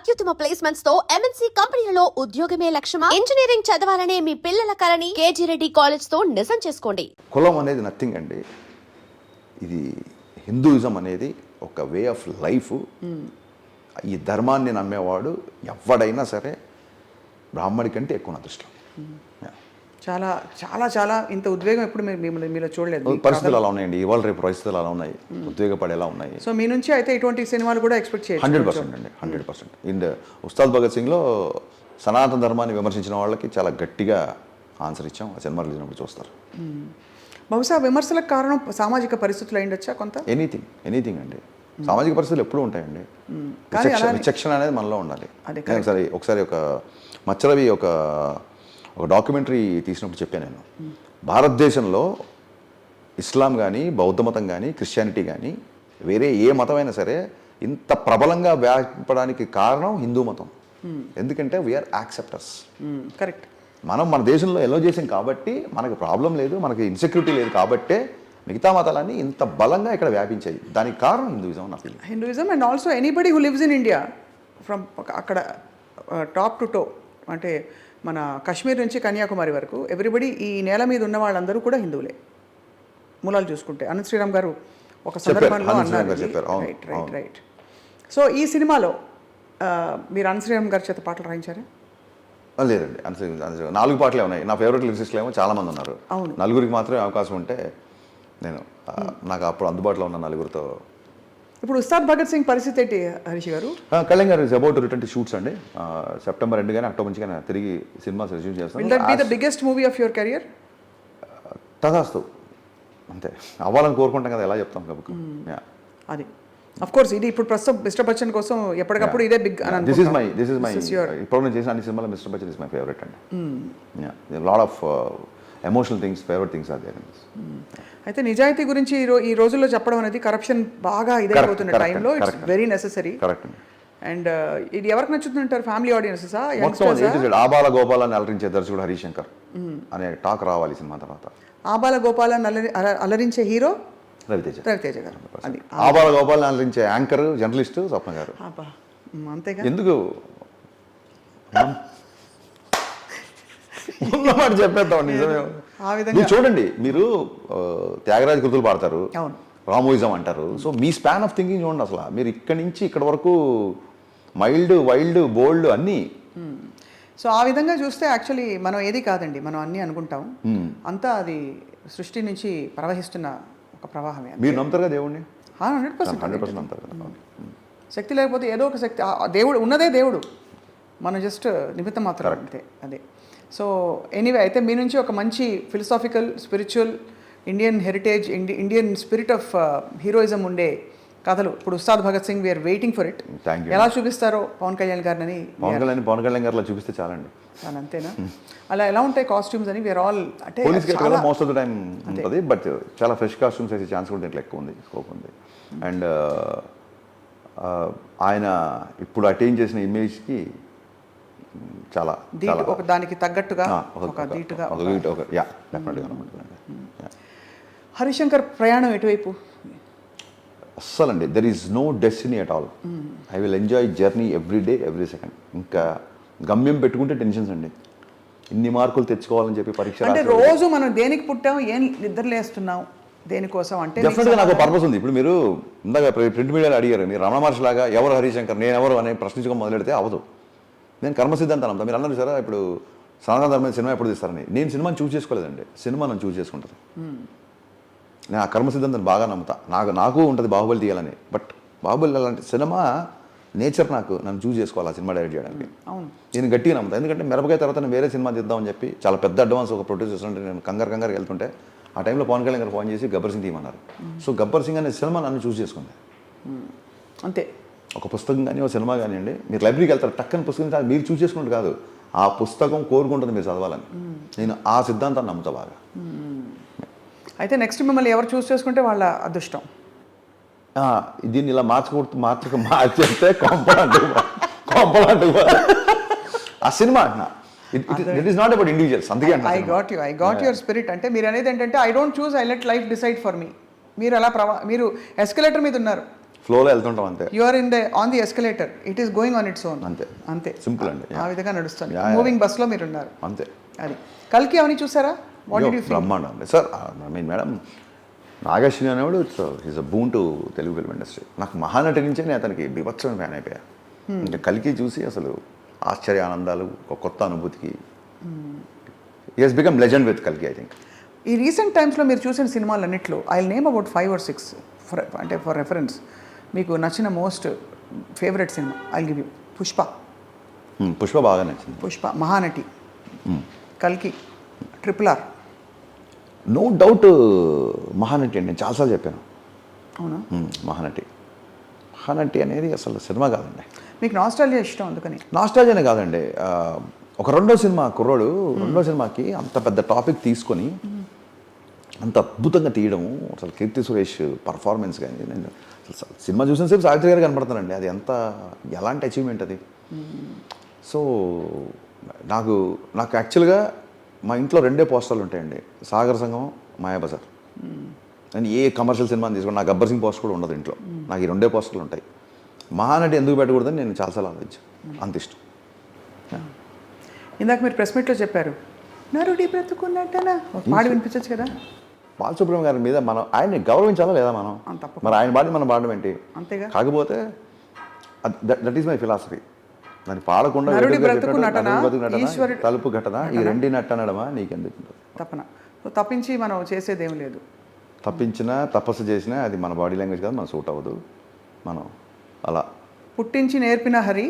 అత్యుత్తమ ప్లేస్మెంట్స్ తో ఎంఎన్సీ కంపెనీలలో ఉద్యోగమే లక్ష్యమా? ఇంజనీరింగ్ చదవాలనే మీ పిల్లల కలని కేజీ రెడ్డి కాలేజ్ తో నిజం చేసుకోండి. కులం అనేది నథింగ్ అండి. ఇది హిందూయిజం అనేది ఒక వే ఆఫ్ లైఫ్. ఈ ధర్మాన్ని నమ్మేవాడు ఎవడైనా సరే బ్రాహ్మడి కంటే ఎక్కువ నా దృష్టిలో. చాలా చాలా చాలా ఇంత ఉద్వేగం ఎప్పుడు మీలో చూడలేదు. పరిస్థితులు అలా ఉన్నాయండి, ఇవాళ రేపు పరిస్థితులు అలా ఉన్నాయి, ఉద్వేగపడేలా ఉన్నాయి. సో మీ నుంచి అయితే ఇటువంటి సినిమాలు కూడా ఎక్స్పెక్ట్ చేయొచ్చు. 100% అండి, 100%. ఇండ్ ఉస్తాద్ భగత్ సింగ్లో సనాతన ధర్మాన్ని విమర్శించిన వాళ్ళకి చాలా గట్టిగా ఆన్సర్ ఇచ్చాం. ఆ సినిమా రిలీజ్ అయినప్పుడు చూస్తారు. బహుశా విమర్శలకు కారణం సామాజిక పరిస్థితులు అయిండొచ్చా కొంత? ఎనీథింగ్ అండి. సామాజిక పరిస్థితులు ఎప్పుడూ ఉంటాయండి. విచక్షణ అనేది మనలో ఉండాలి. ఒకసారి ఒక మచ్చరవి ఒక డాక్యుమెంటరీ తీసినప్పుడు చెప్పాను నేను, భారతదేశంలో ఇస్లాం కానీ బౌద్ధ మతం కానీ క్రిస్టియానిటీ కానీ వేరే ఏ మతమైనా సరే ఇంత ప్రబలంగా వ్యాపడానికి కారణం హిందూ మతం. ఎందుకంటే వీఆర్ యాక్సెప్టర్స్. కరెక్ట్. మనం మన దేశంలో ఎల్లో చేసాం కాబట్టి మనకు ప్రాబ్లం లేదు, మనకి ఇన్సెక్యూరిటీ లేదు కాబట్టే మిగతా మతాలన్నీ ఇంత బలంగా ఇక్కడ వ్యాపించాయి. దానికి కారణం హిందూయిజం నా feeling. Hinduism and also anybody who lives in India from అక్కడ టాప్ టు టో, అంటే మన కాశ్మీర్ నుంచి కన్యాకుమారి వరకు ఎవ్రీబడి, ఈ నేల మీద ఉన్న వాళ్ళందరూ కూడా హిందువులే మూలాలు చూసుకుంటే. అనంత్ శ్రీరామ్ గారు ఒక సందర్భంలో అన్నారు. రైట్. సో ఈ సినిమాలో మీరు అనంత్ శ్రీరామ్ గారి చేత పాటలు రాయించారా? లేదండి, 4 పాటలే ఉన్నాయి. నా ఫేవరెట్ లిరిసిస్ట్లు ఏమో చాలా మంది ఉన్నారు. అవును, 4 మాత్రమే అవకాశం ఉంటే నేను నాకు అప్పుడు అందుబాటులో ఉన్న 4 ఇప్పుడు ఉస్తాద్ భగత్ సింగ్ పరిస్థితి ఏంటి హరీష్ గారు? కళ్యాణ్ గారు is about to return to shoots అండి. సెప్టెంబర్ 2 కానీ అక్టోబర్ నుంచి కానీ తిరిగి సినిమా రిజ్యూమ్ చేస్తాను. Will that be the biggest movie of your career? తదాస్తు, అంతే అవ్వాలని కోరుకుంటాం కదా, ఎలా చెప్తాం కాబట్టి. అది అఫ్ కోర్స్ ఇది ఇప్పుడు ప్రస్తుతం మిస్టర్ బచ్చన్ కోసం ఎప్పటికప్పుడు ఇదే బిగ్ అని దిస్ ఇస్ మై ఇప్పుడు నేను చేసిన అన్ని సినిమాలో Mister Bachchan is my favourite అండి. Lot of emotional things, favourite things are there. అయితే నిజాయితీ గురించి ఈ రోజుల్లో చెప్పడం అనేది కరప్షన్ బాగా ఇదైపోతున్న టైంలో it's very necessary. Correct. And ఇది ఎవరికి నచ్చుతుంటారు? ఫ్యామిలీ ఆడియన్సెసా? ఆబాల గోపాలని అలరించే దర్శకుడు హరిశంకర్ అనే టాక్ రావాలి సినిమా తర్వాత. ఆబాల గోపాలని అలరించే హీరో రవితేజ గారు. ఆబాల గోపాలని అలరించే యాంకర్ జర్నలిస్ట్ స్వప్న గారు. అంతేగా, ఎందుకు ఉన్నమాట చెప్పేద్దాం. నిజమే. మీరు చూడండి, మీరు త్యాగరాజ కృతులు పాడతారు, రామోయిజం అంటారు. So me span of thinking చూడండి. అసలు మీరు ఇక్కడి నుంచి ఇక్కడ వరకు మైల్డ్, వైల్డ్, బోల్డ్ అన్నీ. సో ఆ విధంగా చూస్తే యాక్చువల్లీ మనం ఏది కాదండి, మనం అన్నీ అనుకుంటాం. అంతా అది సృష్టి నుంచి ప్రవహిస్తున్న ఒక ప్రవాహమే. మీరు నమ్ముతారుగా దేవుడిని? 100% నమ్ముతారు. శక్తి లేకపోతే ఏదో ఒక శక్తి, దేవుడు ఉన్నదే దేవుడు, మనం జస్ట్ నిమిత్తం మాత్రం అంతే. అదే. సో ఎనీవే, అయితే మీ నుంచి ఒక మంచి philosophical, spiritual, Indian heritage, Indian spirit of heroism ఉండే కథలు ఇప్పుడు Ustaad Bhagat Singh, we're waiting for it. ఎలా చూపిస్తారో పవన్ కళ్యాణ్ గారిని? పవన్ కళ్యాణ్ గారిలో చూపిస్తే చాలండి. చాలా అంతేనా? అలా ఎలా ఉంటాయి కాస్ట్యూమ్స్ అని? వీఆర్ ఆల్ అంటే మోస్ట్ ఆఫ్ ద టైం ఉంటుంది, బట్ చాలా ఫ్రెష్ కాస్ట్యూమ్స్ వేసే ఛాన్స్ కూడా దీంట్లో ఎక్కువ ఉంది, స్కోప్ ఉంది. అండ్ ఆయన ఇప్పుడు అటైన్ చేసిన ఇమేజ్కి చాలా దానికి తగ్గట్టుగా హరిశంకర్ ప్రయాణం ఎటువైపు? అస్సలండి, there is no destiny at all. I will enjoy journey every day, every second. ఇంకా గమ్యం పెట్టుకుంటే టెన్షన్స్ అండి. ఇన్ని మార్కులు తెచ్చుకోవాలని చెప్పి పరీక్ష అంటే రోజు మనం దేనికి పుట్టాం, ఏం నిద్రలేస్తున్నాం, దేనికోసం అంటే డెఫినెట్గా నాకు పర్పస్ ఉంది. ఇప్పుడు మీరు ఇందాక ప్రింట్ మీడియాలో అడిగారు, మీరు రమణ మహర్షి లాగా ఎవరు హరిశంకర్, నేను ఎవరు అని ప్రశ్నించుకొని మొదలెడితే అవ్వదు. నేను కర్మ సిద్ధాంతాలు అంతా మీరు అన్నారు సార్. ఇప్పుడు సనాతన ధర్మమైన సినిమా ఎప్పుడు తీస్తారని, నేను సినిమాని చూస్ చేసుకోలేదండి, సినిమా నన్ను చూస్ చేసుకుంటుంది. నేను ఆ కర్మ సిద్ధాంతాన్ని బాగా నమ్ముతా. నాకు ఉంటుంది బాహుబలి తీయాలని, బట్ బాహుబలి అలాంటి సినిమా నేచర్ నన్ను చూస్ చేసుకోవాలి ఆ సినిమా డైరెక్ట్ చేయడానికి. నేను గట్టిగా నమ్ముతాను. ఎందుకంటే మిరపకాయ తర్వాత నేను వేరే సినిమా తీద్దామని చెప్పి చాలా పెద్ద అడ్వాన్స్ ఒక ప్రొడ్యూస్ చేస్తుంటే నేను కంగారు వెళ్తుంటే ఆ టైంలో పవన్ కళ్యాణ్ గారు ఫోన్ చేసి గబ్బర్ సింగ్ తీయమన్నారు. సో గబ్బర్ సింగ్ అనే సినిమా నన్ను చూస్ చేసుకుంది. అంతే. ఒక పుస్తకం కానీ ఒక సినిమా కానివ్వండి, మీరు లైబ్రరీకి వెళ్తారు, టక్కని పుస్తకం మీరు చూస్ చేసుకున్నట్టు కాదు, ఆ పుస్తకం కోరుకుంటుంది మీరు చదవాలని. నేను ఆ సిద్ధాంతాన్ని నమ్ముతా బాగా. అయితే నెక్స్ట్ మిమ్మల్ని ఎవరు చూస్ చేసుకుంటే వాళ్ళ అదృష్టం. దీన్ని ఇలా మార్చేస్తే కొంపలంటూ ఆ సినిమా అంటున్నా. It is not about individuals. అందుకే ఐ గాట్ యువర్ స్పిరిట్. అంటే మీరు అనేది ఏంటంటే I don't choose, I let life decide for me. మీరు అలా మీరు ఎస్కలేటర్ మీద ఉన్నారు, ఫ్లోలో వెళ్తుంటాం అంతే. You are on the escalator, it is going on its own. అంతే. అంతే, సింపుల్ అండి. ఆ విధంగా నడుస్తుంది. Yeah, yeah. మూవింగ్ బస్లో మీరు ఉన్నారు అంతే. అది. కల్కి అవన్నీ చూసారా? What did you feel? బ్రహ్మాండం అండి sir. I mean madam, Nag Ashwin అనేవాడు is a boon to Telugu film industry. నాకు మహానటి నుంచే నేను అతనికి బీభత్సమైన ఫ్యాన్ అయిపోయా. ఇంకా కలికి చూసి అసలు ఆశ్చర్య ఆనందాలు, ఒక కొత్త అనుభూతికి he has become legend with కల్కి ఐ థింక్. ఈ రీసెంట్ టైమ్స్లో మీరు చూసిన సినిమాలన్నింటిలో ఐ నేమ్ అబౌట్ 5 or 6 అంటే ఫర్ రెఫరెన్స్ మీకు నచ్చిన మోస్ట్ ఫేవరెట్ సినిమా ఐ గివ్ యూ. పుష్ప బాగా నచ్చింది. పుష్ప, మహానటి, కల్కి, RRR. నో డౌట్ మహానటి అండి. నేను చాలాసార్లు చెప్పాను. అవునా? మహానటి అనేది అసలు సినిమా కాదండి. మీకు నాస్టాల్జియా ఇష్టం అందుకని? నాస్టాల్జియానే కాదండి. ఒక రెండో సినిమాకి అంత పెద్ద టాపిక్ తీసుకొని అంత అద్భుతంగా తీయడము, అసలు కీర్తి సురేష్ పర్ఫార్మెన్స్ కానీ, నేను అసలు సినిమా చూసిన సేపు సావిత్రి గారు కనపడతానండి. అది ఎలాంటి అచీవ్మెంట్ అది. సో నాకు యాక్చువల్గా మా ఇంట్లో 2 పోస్టర్లు ఉంటాయండి, సాగర సంగమం, మాయాబజార్. నేను ఏ కమర్షియల్ సినిమాని తీసుకోండి, నాకు గబ్బర్ సింగ్ పోస్టర్ కూడా ఉండదు ఇంట్లో. నాకు ఈ 2 పోస్టర్లు ఉంటాయి. మహానటి ఎందుకు పెట్టకూడదని నేను చాలాసార్లు ఆలోచించాను. అంత ఇష్టం. ఇందాక మీరు ప్రెస్ మీట్లో చెప్పారు నరుడి బ్రతుకున్నట్టనా, పాడి వినిపించచ్చు కదా. బాలసుబ్రహ్మణ్యం గారి మీద మనం ఆయన్ని గౌరవించాలా లేదా మనం? మరి ఆయన పాడి మనం పాడడం ఏంటి? అంతేగా. కాకపోతే దట్ ఈస్ మై ఫిలాసఫీ. దాన్ని పాడకుండా నరుడి బ్రతుకు నటన, ఈశ్వరుడు తలుపు ఘటన, ఈ 2 నట్టనడమా నీకెందుకు తప్పన. తప్పించి మనం చేసేదేం లేదు. తప్పించినా తపస్సు చేసినా అది మన బాడీ లాంగ్వేజ్ కాదు, మన సూట్ అవ్వదు. మనం అలా పుట్టించి నేర్పిన హరి,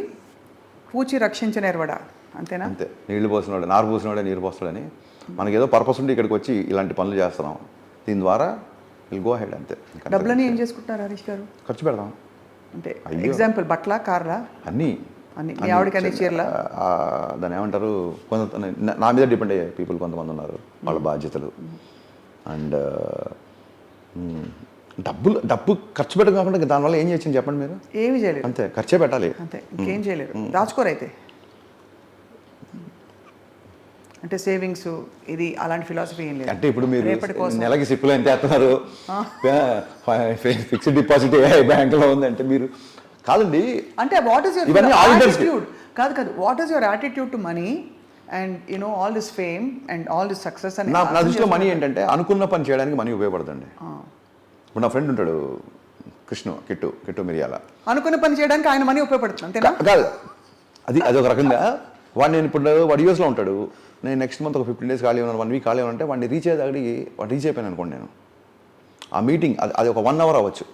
పూచి రక్షించిన ఎర్వడా, అంతేనా? అంతే. నీళ్లు పోసినోడే నారు పోసినోడే నీరు పోస్తాడని మనకేదో పర్పస్ ఉంటే ఇక్కడికి వచ్చి ఇలాంటి పనులు చేస్తున్నాం. దీని ద్వారా విల్ గో హెడ్ అంతే. డబ్బులని ఏం చేసుకుంటున్నారు హరీష్ గారు? ఖర్చు పెడదాం. అంటే ఎగ్జాంపుల్ బట్ల, కార్లా, అన్నీ. మీ ఆవిడకి అన్ని చీరలా? దాన్ని ఏమంటారు, కొంత నా మీద డిపెండ్ అయ్యే పీపుల్ కొంతమంది ఉన్నారు, వాళ్ళ బాధ్యతలు. అండ్ డబ్బు ఖర్చు పెట్టడం కాకుండా దానివల్ల ఏం చేయొచ్చని చెప్పండి మీరు? ఏమి చేయలేదు. అంతే, ఖర్చే పెట్టాలి. అంతే, ఇంకేం చేయలేరు. దాచుకోరు అయితే. అంటే సేవింగ్స్ ఇది అలాంటి ఫిలాసఫీ ఏం లేదు. అంటే ఇప్పుడు మీరు నెలకి సిప్పులు ఎంత వేస్తున్నారు, ఫిక్స్డ్ డిపాజిట్ బ్యాంకులో ఉందంటే మీరు కాదండి. అంటే వాట్ ఈస్ యువర్ యాటిట్యూడ్? కాదు, what is your attitude to money and you know all this fame and all this success? అని నా దృష్టిలో మనీ ఏంటంటే అనుకున్న పని చేయడానికి మనీ ఉపయోగపడుతుంది. ఇప్పుడు నా ఫ్రెండ్ ఉంటాడు కిట్టు మిరియాల. అనుకున్న పని చేయడానికి ఆయన మనీ ఉపయోగపడుతుంది అంతేనా? కాదు, అది ఒక రకంగా. నేను ఇప్పుడు వాడు యూఎస్లో ఉంటాడు, నేను నెక్స్ట్ మంత్ ఒక 15 days ఖాళీ ఉన్నాను, 1 week ఖాళీ ఉన్నానంటే వాడిని రీచ్ అయ్యేదాడికి వాడు రీచ్ అయిపోయాను అనుకోండి. నేను ఆ మీటింగ్ అది ఒక 1 hour అవ్వచ్చు.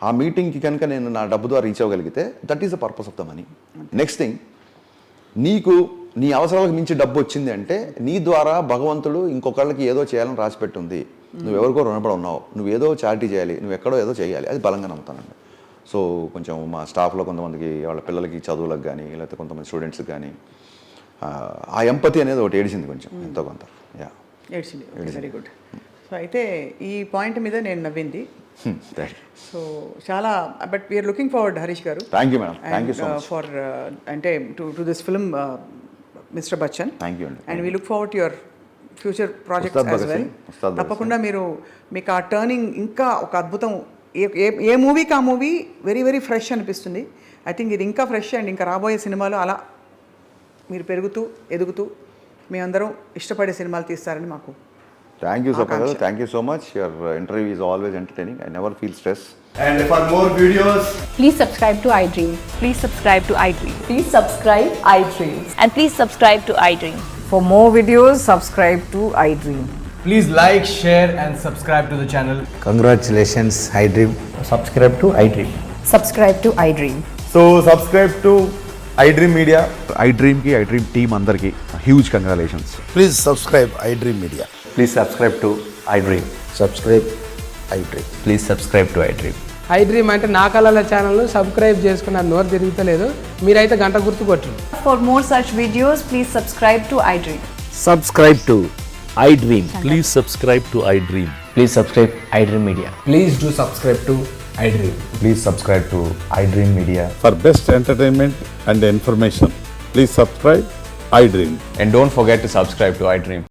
ఆ మీటింగ్కి కనుక నేను నా డబ్బు ద్వారా రీచ్ అవ్వగలిగితే that is the purpose of the money. Next thing, నీకు నీ అవసరాలకు మించి డబ్బు వచ్చింది అంటే నీ ద్వారా భగవంతుడు ఇంకొకళ్ళకి ఏదో చేయాలని రాసిపెట్టుంది. నువ్వు ఎవరికో రుణపడి ఉన్నావు, నువ్వు ఏదో చారిటీ చేయాలి, నువ్వు ఎక్కడో ఏదో చేయాలి. అది బలంగా నమ్ముతానండి. సో కొంచెం మా స్టాఫ్లో కొంతమందికి వాళ్ళ పిల్లలకి చదువులకు కానీ లేకపోతే కొంతమంది స్టూడెంట్స్కి కానీ ఆ ఎంపతి అనేది ఒకటి ఏడిచింది కొంచెం, ఎంతో కొంత. ఏడ్చింది. Very good. సో అయితే ఈ పాయింట్ మీద నేను నవ్వింది. సో చాలా, but we are looking forward Harish garu. Thank you madam. Thank you so much for అంటే to this film mister Bachchan. Thank you అండి. And we look forward to your future projects as well. తప్పకుండా మీకు ఆ టర్నింగ్ ఇంకా ఒక అద్భుతం. ఏ మూవీకి ఆ మూవీ వెరీ వెరీ ఫ్రెష్ అనిపిస్తుంది. ఐ థింక్ ఇది ఇంకా ఫ్రెష్ అండ్ ఇంకా రాబోయే సినిమాలు అలా మీరు పెరుగుతూ ఎదుగుతూ మీ అందరం ఇష్టపడే సినిమాలు తీస్తారని మాకు. Thank you thank you so much. Your interview is always entertaining. I never feel stress. And for more videos, Please subscribe to iDream. Please subscribe to iDream. Please subscribe iDream. And please subscribe to iDream. For more videos, subscribe to iDream. please like, share and subscribe to the channel. Congratulations, iDream. Subscribe to iDream. Subscribe to iDream. So subscribe to iDream Media. iDream team అందరికి huge congratulations. Please subscribe iDream Media. Please subscribe to iDream. Subscribe iDream. Please subscribe to iDream. iDream అంటే నా కళల ఛానల్ను subscribe చేసుకున్న నోరు తిరుగుతలేదు, మీరైతే గంట గుర్తు కొట్టండి. For more such videos, please subscribe to iDream. Subscribe to iDream. Please subscribe to iDream. Please subscribe iDream Media. Please do subscribe to iDream. Please subscribe to iDream Media. For best entertainment and information, please subscribe iDream. And don't forget to subscribe to iDream.